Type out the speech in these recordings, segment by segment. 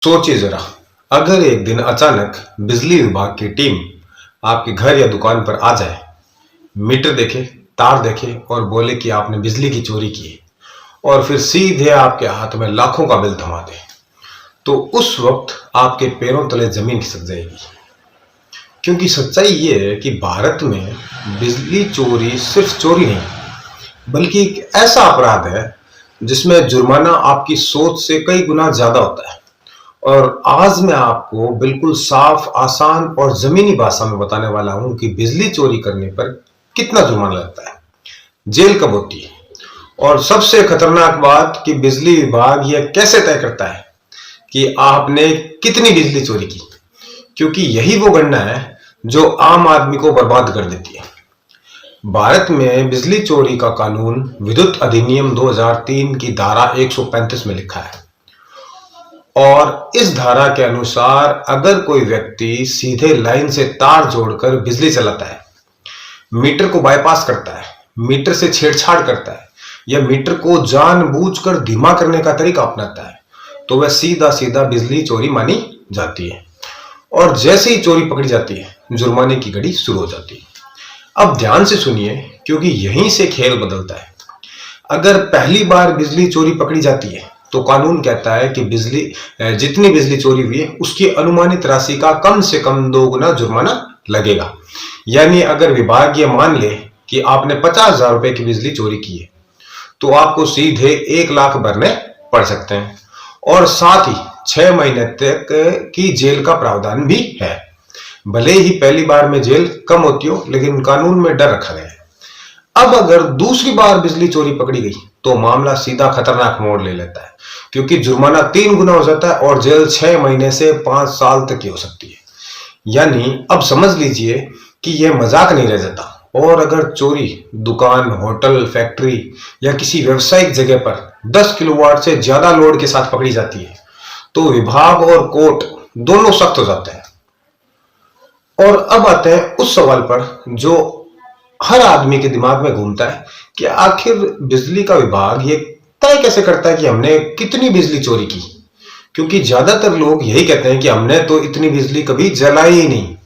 सोचिए जरा, अगर एक दिन अचानक बिजली विभाग की टीम आपके घर या दुकान पर आ जाए, मीटर देखे, तार देखे और बोले कि आपने बिजली की चोरी की है और फिर सीधे आपके हाथ में लाखों का बिल थमा दे, तो उस वक्त आपके पैरों तले जमीन खिसक जाएगी। क्योंकि सच्चाई ये है कि भारत में बिजली चोरी सिर्फ चोरी नहीं, बल्कि एक ऐसा अपराध है जिसमें जुर्माना आपकी सोच से कई गुना ज्यादा होता है। और आज मैं आपको बिल्कुल साफ, आसान और जमीनी भाषा में बताने वाला हूं कि बिजली चोरी करने पर कितना जुर्माना लगता है, जेल कब होती है, और सबसे खतरनाक बात कि बिजली विभाग यह कैसे तय करता है कि आपने कितनी बिजली चोरी की। क्योंकि यही वो गणना है जो आम आदमी को बर्बाद कर देती है। भारत में बिजली चोरी का कानून विद्युत अधिनियम 2003 की धारा 135 में लिखा है। और इस धारा के अनुसार अगर कोई व्यक्ति सीधे लाइन से तार जोड़कर बिजली चलाता है, मीटर को बाईपास करता है, मीटर से छेड़छाड़ करता है या मीटर को जानबूझकर धीमा करने का तरीका अपनाता है, तो वह सीधा सीधा बिजली चोरी मानी जाती है। और जैसे ही चोरी पकड़ी जाती है, जुर्माने की घड़ी शुरू हो जाती है। अब ध्यान से सुनिए, क्योंकि यहीं से खेल बदलता है। अगर पहली बार बिजली चोरी पकड़ी जाती है तो कानून कहता है कि जितनी बिजली चोरी हुई है उसकी अनुमानित राशि का कम से कम 2 गुना जुर्माना लगेगा। यानी अगर विभाग ये मान ले कि आपने 50,000 रुपए की बिजली चोरी की है, तो आपको सीधे 1 लाख भरने पड़ सकते हैं। और साथ ही 6 महीने तक की जेल का प्रावधान भी है। भले ही पहली बार में जेल कम होती हो, लेकिन कानून में डर रखा गया है। अब अगर दूसरी बार बिजली चोरी पकड़ी गई तो मामला सीधा खतरनाक मोड़ ले लेता है, क्योंकि जुर्माना 3 गुना हो जाता है और जेल 6 महीने से 5 साल तक की हो सकती है। यानी अब समझ लीजिए कि यह मजाक नहीं रह जाता। और अगर चोरी दुकान, होटल, फैक्ट्री या किसी व्यवसायिक जगह पर 10 किलोवाट से ज्यादा लोड के साथ पकड़ी जाती है, तो विभाग और कोर्ट दोनों सख्त हो जाते हैं। और अब आते हैं उस सवाल पर जो हर आदमी के दिमाग में घूमता है कि आखिर बिजली का विभाग ये तय कैसे करता है कि हमने कितनी बिजली चोरी की। क्योंकि ज्यादातर लोग यही कहते हैं कि हमने तो इतनी बिजली कभी जलाई ही नहीं।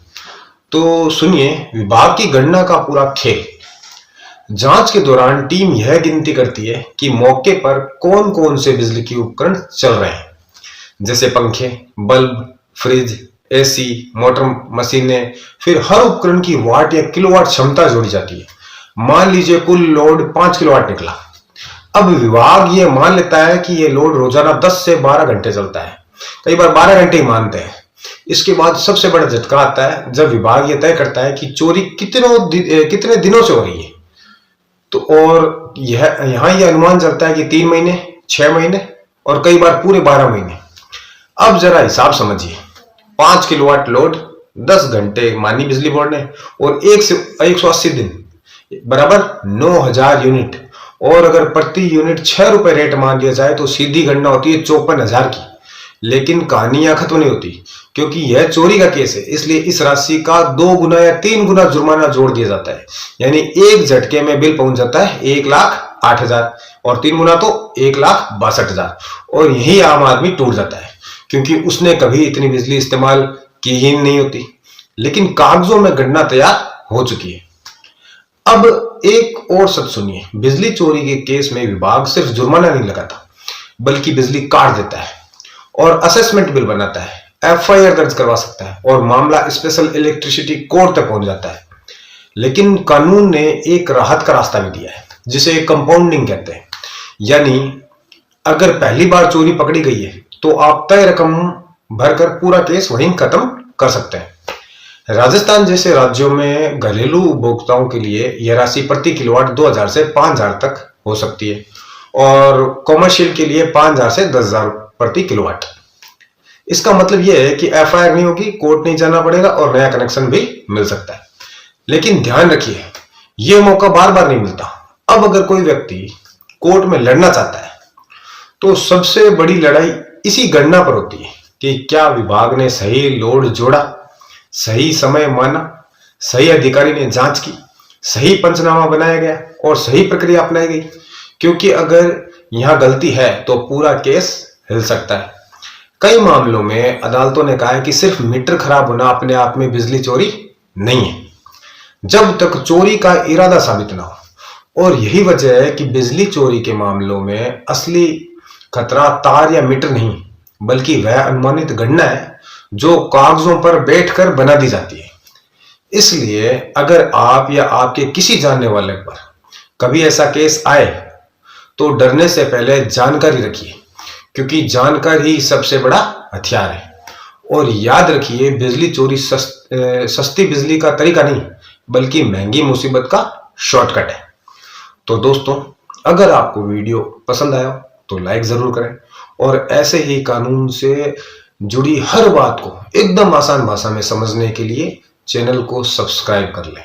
तो सुनिए विभाग की गणना का पूरा खेल। जांच के दौरान टीम यह गिनती करती है कि मौके पर कौन कौन से बिजली के उपकरण चल रहे हैं, जैसे पंखे, बल्ब, फ्रिज, एसी, मोटर, मशीनें। फिर हर उपकरण की वाट या किलोवाट क्षमता जोड़ी जाती है। मान लीजिए कुल लोड 5 किलोवाट निकला। अब विभाग ये मान लेता है कि ये लोड रोजाना 10 से 12 घंटे चलता है, कई बार 12 घंटे ही मानते हैं। इसके बाद सबसे बड़ा झटका आता है जब विभाग ये तय करता है कि चोरी कितने दिनों से हो रही है। तो और यहां यह अनुमान चलता है कि 3 महीने, 6 महीने और कई बार पूरे 12 महीने। अब जरा हिसाब समझिए, 5 किलोवाट लोड, 10 घंटे मानी बिजली बोर्ड ने, और 180 दिन बराबर 9,000 यूनिट। और अगर प्रति यूनिट 6 रुपए रेट मान लिया जाए तो सीधी गणना होती है 54,000 की। लेकिन कहानी यहां खत्म नहीं होती, क्योंकि यह चोरी का केस है, इसलिए इस राशि का 2 गुना या 3 गुना जुर्माना जोड़ दिया जाता है। यानी एक झटके में बिल पहुंच जाता है 1,08,000 और 3 गुना तो 1,62,000। और यही आम आदमी टूट जाता है, क्योंकि उसने कभी इतनी बिजली इस्तेमाल की ही नहीं होती, लेकिन कागजों में गणना तैयार हो चुकी है। अब एक और सच सुनिए, बिजली चोरी के केस में विभाग सिर्फ जुर्माना नहीं लगाता, बल्कि बिजली काट देता है और असेसमेंट बिल बनाता है, एफआईआर दर्ज करवा सकता है और मामला स्पेशल इलेक्ट्रिसिटी कोर्ट तक पहुंच जाता है। लेकिन कानून ने एक राहत का रास्ता भी दिया है, जिसे कंपाउंडिंग कहते हैं। यानी अगर पहली बार चोरी पकड़ी गई है तो आप तय रकम भरकर पूरा केस वहीं खत्म कर सकते हैं। राजस्थान जैसे राज्यों में घरेलू उपभोक्ताओं के लिए यह राशि प्रति किलोवाट 2,000 से 5,000 तक हो सकती है, और कॉमर्शियल के लिए 5,000 से 10,000 प्रति किलोवाट। इसका मतलब यह है कि एफआईआर नहीं होगी, कोर्ट नहीं जाना पड़ेगा और नया कनेक्शन भी मिल सकता है। लेकिन ध्यान रखिए, यह मौका बार बार नहीं मिलता। अब अगर कोई व्यक्ति कोर्ट में लड़ना चाहता है तो सबसे बड़ी लड़ाई इसी गणना पर होती है कि क्या विभाग ने सही लोड जोड़ा, सही समय माना, सही अधिकारी ने जांच की, सही पंचनामा बनाया गया और सही प्रक्रिया अपनाई गई। क्योंकि अगर यहां गलती है तो पूरा केस हिल सकता है। कई मामलों में अदालतों ने कहा है कि सिर्फ मीटर खराब होना अपने आप में बिजली चोरी नहीं है, जब तक चोरी का इरादा साबित ना हो। और यही वजह है कि बिजली चोरी के मामलों में असली खतरा तार या मीटर नहीं, बल्कि वह अनुमानित गणना है जो कागजों पर बैठकर बना दी जाती है। इसलिए अगर आप या आपके किसी जानने वाले पर कभी ऐसा केस आए तो डरने से पहले जानकारी रखिए, क्योंकि जानकारी ही सबसे बड़ा हथियार है। और याद रखिए, बिजली चोरी सस्ती बिजली का तरीका नहीं, बल्कि महंगी मुसीबत का शॉर्टकट है। तो दोस्तों, अगर आपको वीडियो पसंद आया तो लाइक जरूर करें, और ऐसे ही कानून से जुड़ी हर बात को एकदम आसान भाषा में समझने के लिए चैनल को सब्सक्राइब कर लें।